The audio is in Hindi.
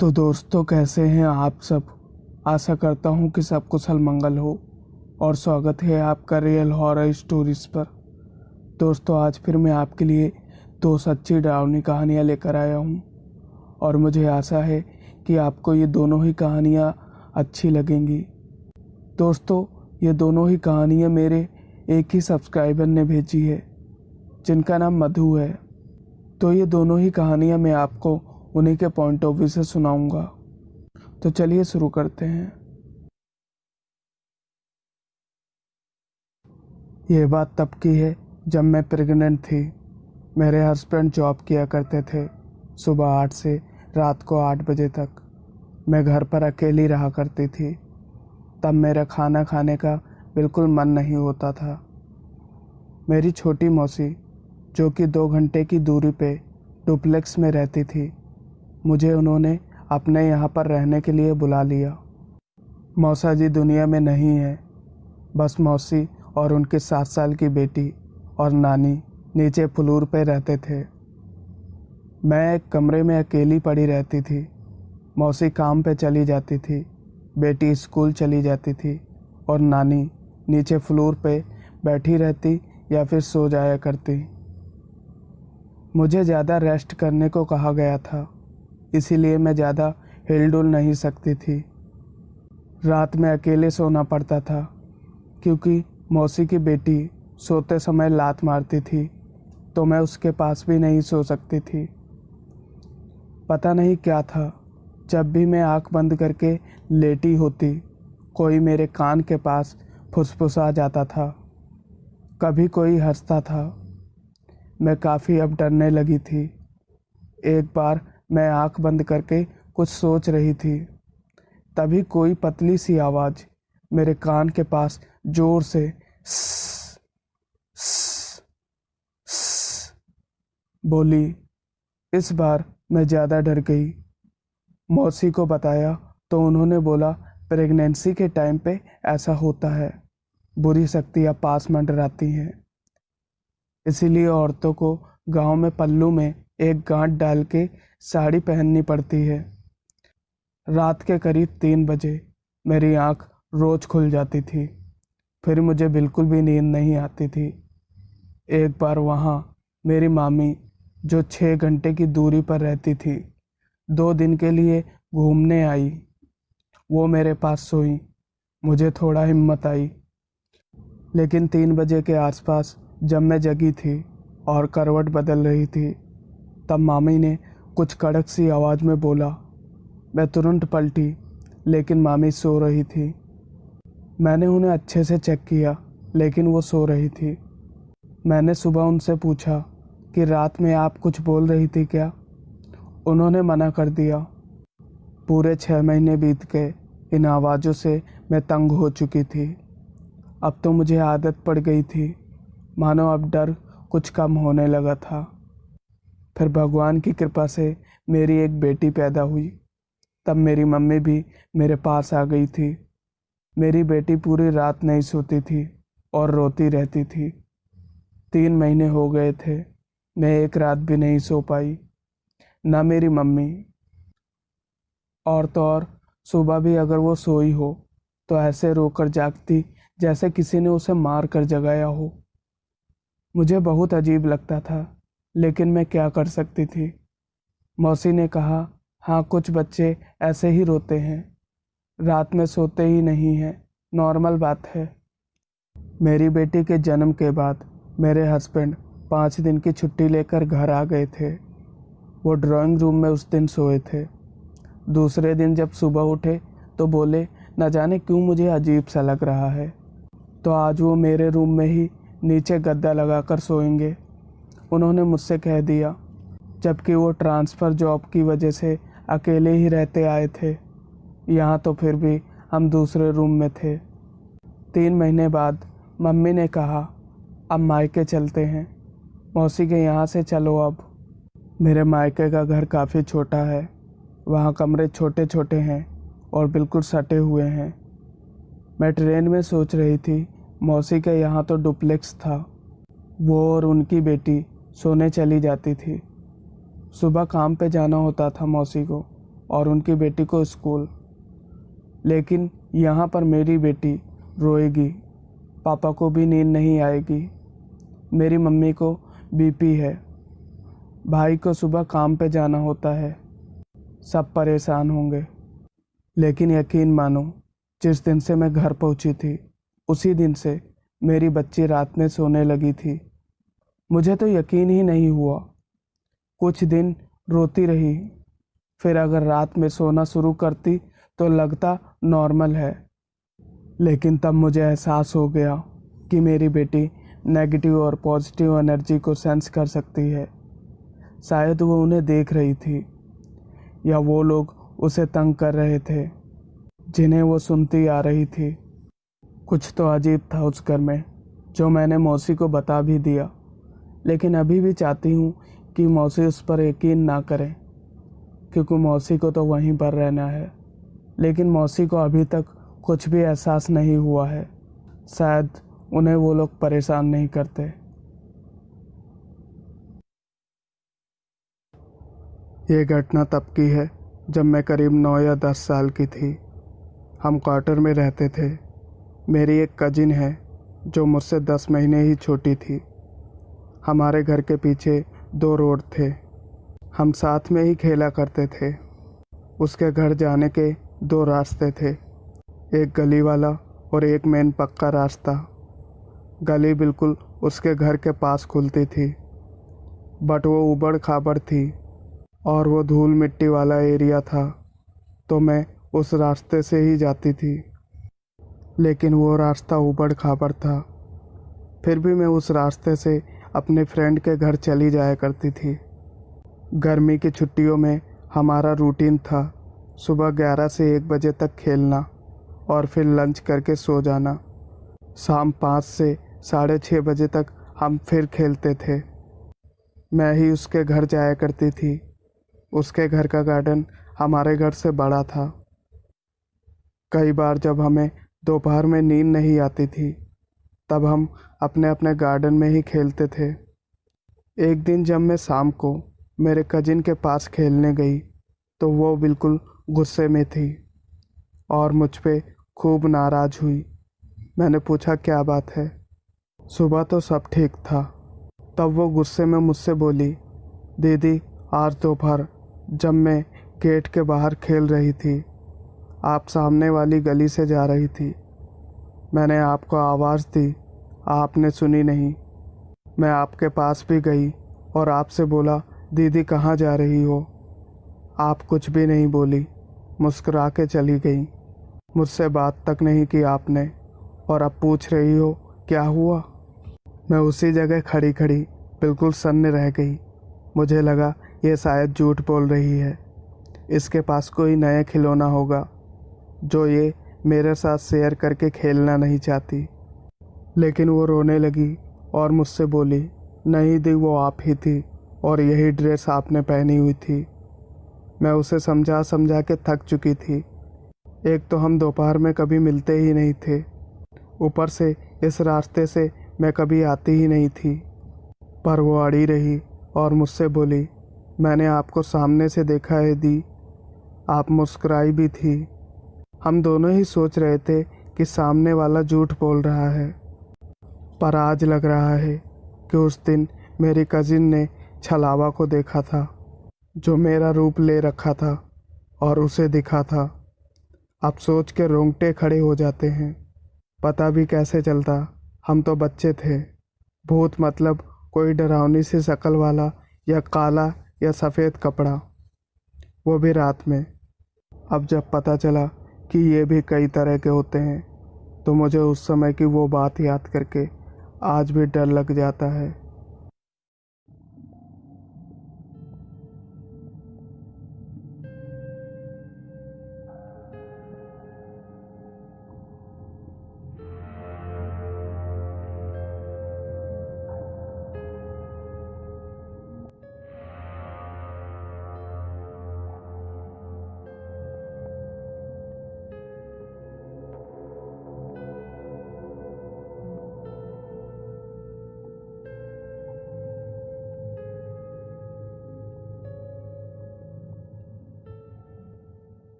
तो दोस्तों, कैसे हैं आप सब। आशा करता हूं कि सब कुशल मंगल हो और स्वागत है आपका रियल हॉरर स्टोरीज पर। दोस्तों, आज फिर मैं आपके लिए दो सच्ची डरावनी कहानियां लेकर आया हूं और मुझे आशा है कि आपको ये दोनों ही कहानियां अच्छी लगेंगी। दोस्तों, ये दोनों ही कहानियां मेरे एक ही सब्सक्राइबर ने भेजी है जिनका नाम मधु है। तो ये दोनों ही कहानियां मैं आपको उन्हीं के पॉइंट ऑफ व्यू से सुनाऊंगा। तो चलिए शुरू करते हैं। ये बात तब की है जब मैं प्रेग्नेंट थी। मेरे हस्बैंड जॉब किया करते थे सुबह 8 से रात को 8 बजे तक। मैं घर पर अकेली रहा करती थी। तब मेरा खाना खाने का बिल्कुल मन नहीं होता था। मेरी छोटी मौसी, जो कि 2 घंटे की दूरी पे डुप्लेक्स में रहती थी, मुझे उन्होंने अपने यहाँ पर रहने के लिए बुला लिया। मौसा जी दुनिया में नहीं है, बस मौसी और उनके 7 साल की बेटी और नानी नीचे फ्लोर पे रहते थे। मैं एक कमरे में अकेली पड़ी रहती थी। मौसी काम पे चली जाती थी, बेटी स्कूल चली जाती थी और नानी नीचे फ्लोर पे बैठी रहती या फिर सो जाया करती। मुझे ज़्यादा रेस्ट करने को कहा गया था, इसीलिए मैं ज़्यादा हिल-डुल नहीं सकती थी। रात में अकेले सोना पड़ता था क्योंकि मौसी की बेटी सोते समय लात मारती थी, तो मैं उसके पास भी नहीं सो सकती थी। पता नहीं क्या था, जब भी मैं आंख बंद करके लेटी होती, कोई मेरे कान के पास फुसफुसा जाता था, कभी कोई हंसता था। मैं काफ़ी अब डरने लगी थी। एक बार मैं आंख बंद करके कुछ सोच रही थी, तभी कोई पतली सी आवाज़ मेरे कान के पास जोर से स्स स्स स्स बोली। इस बार मैं ज़्यादा डर गई। मौसी को बताया तो उन्होंने बोला, प्रेगनेंसी के टाइम पे ऐसा होता है, बुरी शक्तियाँ पास मंडराती हैं, इसीलिए औरतों को गांव में पल्लू में एक गांठ डाल के साड़ी पहननी पड़ती है। रात के करीब 3 बजे मेरी आंख रोज खुल जाती थी, फिर मुझे बिल्कुल भी नींद नहीं आती थी। एक बार वहाँ मेरी मामी, जो 6 घंटे की दूरी पर रहती थी, 2 दिन के लिए घूमने आई। वो मेरे पास सोई। मुझे थोड़ा हिम्मत आई, लेकिन 3 बजे के आसपास जब मैं जगी थी और करवट बदल रही थी, तब मामी ने कुछ कड़क सी आवाज़ में बोला। मैं तुरंत पलटी, लेकिन मामी सो रही थी। मैंने उन्हें अच्छे से चेक किया, लेकिन वो सो रही थी। मैंने सुबह उनसे पूछा कि रात में आप कुछ बोल रही थी क्या? उन्होंने मना कर दिया। पूरे 6 महीने बीत गए। इन आवाज़ों से मैं तंग हो चुकी थी। अब तो मुझे आदत पड़ गई थी, मानो अब डर कुछ कम होने लगा था। फिर भगवान की कृपा से मेरी एक बेटी पैदा हुई। तब मेरी मम्मी भी मेरे पास आ गई थी। मेरी बेटी पूरी रात नहीं सोती थी और रोती रहती थी। 3 महीने हो गए थे, मैं एक रात भी नहीं सो पाई, ना मेरी मम्मी। और तो और, सुबह भी अगर वो सोई हो तो ऐसे रोकर जागती जैसे किसी ने उसे मार कर जगाया हो। मुझे बहुत अजीब लगता था, लेकिन मैं क्या कर सकती थी। मौसी ने कहा, हाँ, कुछ बच्चे ऐसे ही रोते हैं, रात में सोते ही नहीं हैं, नॉर्मल बात है। मेरी बेटी के जन्म के बाद मेरे हस्बैंड 5 दिन की छुट्टी लेकर घर आ गए थे। वो ड्राइंग रूम में उस दिन सोए थे। दूसरे दिन जब सुबह उठे तो बोले, न जाने क्यों मुझे अजीब सा लग रहा है, तो आज वो मेरे रूम में ही नीचे गद्दा लगाकर सोएंगे, उन्होंने मुझसे कह दिया। जबकि वो ट्रांसफ़र जॉब की वजह से अकेले ही रहते आए थे। यहाँ तो फिर भी हम दूसरे रूम में थे। 3 महीने बाद मम्मी ने कहा, अब मायके चलते हैं, मौसी के यहाँ से चलो अब। मेरे मायके का घर काफ़ी छोटा है, वहाँ कमरे छोटे छोटे हैं और बिल्कुल सटे हुए हैं। मैं ट्रेन में सोच रही थी, मौसी के यहाँ तो डुप्लेक्स था। वो और उनकी बेटी सोने चली जाती थी। सुबह काम पे जाना होता था मौसी को, और उनकी बेटी को स्कूल। लेकिन यहाँ पर मेरी बेटी रोएगी, पापा को भी नींद नहीं आएगी, मेरी मम्मी को बीपी है, भाई को सुबह काम पे जाना होता है, सब परेशान होंगे। लेकिन यकीन मानो, जिस दिन से मैं घर पहुंची थी उसी दिन से मेरी बच्ची रात में सोने लगी थी। मुझे तो यकीन ही नहीं हुआ। कुछ दिन रोती रही, फिर अगर रात में सोना शुरू करती तो लगता नॉर्मल है। लेकिन तब मुझे एहसास हो गया कि मेरी बेटी नेगेटिव और पॉजिटिव एनर्जी को सेंस कर सकती है। शायद वो उन्हें देख रही थी, या वो लोग उसे तंग कर रहे थे जिन्हें वो सुनती आ रही थी। कुछ तो अजीब था उस घर में, जो मैंने मौसी को बता भी दिया। लेकिन अभी भी चाहती हूँ कि मौसी उस पर यकीन ना करें, क्योंकि मौसी को तो वहीं पर रहना है। लेकिन मौसी को अभी तक कुछ भी एहसास नहीं हुआ है। शायद उन्हें वो लोग परेशान नहीं करते। ये घटना तब की है जब मैं करीब 9 या 10 साल की थी। हम क्वार्टर में रहते थे। मेरी एक कजिन है जो मुझसे 10 महीने ही छोटी थी। हमारे घर के पीछे 2 रोड थे, हम साथ में ही खेला करते थे। उसके घर जाने के 2 रास्ते थे, एक गली वाला और एक मेन पक्का रास्ता। गली बिल्कुल उसके घर के पास खुलती थी, बट वो ऊबड़ खाबड़ थी और वो धूल मिट्टी वाला एरिया था, तो मैं उस रास्ते से ही जाती थी। लेकिन वो रास्ता ऊबड़ खाबड़ था, फिर भी मैं उस रास्ते से अपने फ्रेंड के घर चली जाया करती थी। गर्मी की छुट्टियों में हमारा रूटीन था सुबह 11 से 1 बजे तक खेलना और फिर लंच करके सो जाना। शाम 5 से 6:30 बजे तक हम फिर खेलते थे। मैं ही उसके घर जाया करती थी। उसके घर का गार्डन हमारे घर से बड़ा था। कई बार जब हमें दोपहर में नींद नहीं आती थी, तब हम अपने अपने गार्डन में ही खेलते थे। एक दिन जब मैं शाम को मेरे कजिन के पास खेलने गई, तो वो बिल्कुल गुस्से में थी और मुझ पे खूब नाराज़ हुई। मैंने पूछा क्या बात है। सुबह तो सब ठीक था। तब वो गुस्से में मुझसे बोली, दीदी आज दोपहर जब मैं गेट के बाहर खेल रही थी, आप सामने वाली गली से जा रही थी। मैंने आपको आवाज़ दी, आपने सुनी नहीं। मैं आपके पास भी गई और आपसे बोला, दीदी कहाँ जा रही हो। आप कुछ भी नहीं बोली, मुस्कुरा के चली गई। मुझसे बात तक नहीं की आपने, और अब पूछ रही हो क्या हुआ। मैं उसी जगह खड़ी खड़ी बिल्कुल सन्न रह गई। मुझे लगा ये शायद झूठ बोल रही है। इसके पास कोई नया खिलौना होगा जो ये मेरे साथ शेयर करके खेलना नहीं चाहती। लेकिन वो रोने लगी और मुझसे बोली, नहीं दी, वो आप ही थी और यही ड्रेस आपने पहनी हुई थी। मैं उसे समझा समझा के थक चुकी थी। एक तो हम दोपहर में कभी मिलते ही नहीं थे, ऊपर से इस रास्ते से मैं कभी आती ही नहीं थी। पर वो अड़ी रही और मुझसे बोली, मैंने आपको सामने से देखा है दी, आप मुस्कुराई भी थी। हम दोनों ही सोच रहे थे कि सामने वाला झूठ बोल रहा है, पर आज लग रहा है कि उस दिन मेरी कजिन ने छलावा को देखा था, जो मेरा रूप ले रखा था और उसे दिखा था। अब सोच के रोंगटे खड़े हो जाते हैं। पता भी कैसे चलता, हम तो बच्चे थे। भूत मतलब कोई डरावनी सी शक्ल वाला या काला या सफ़ेद कपड़ा, वो भी रात में। अब जब पता चला कि ये भी कई तरह के होते हैं, तो मुझे उस समय की वो बात याद करके आज भी डर लग जाता है।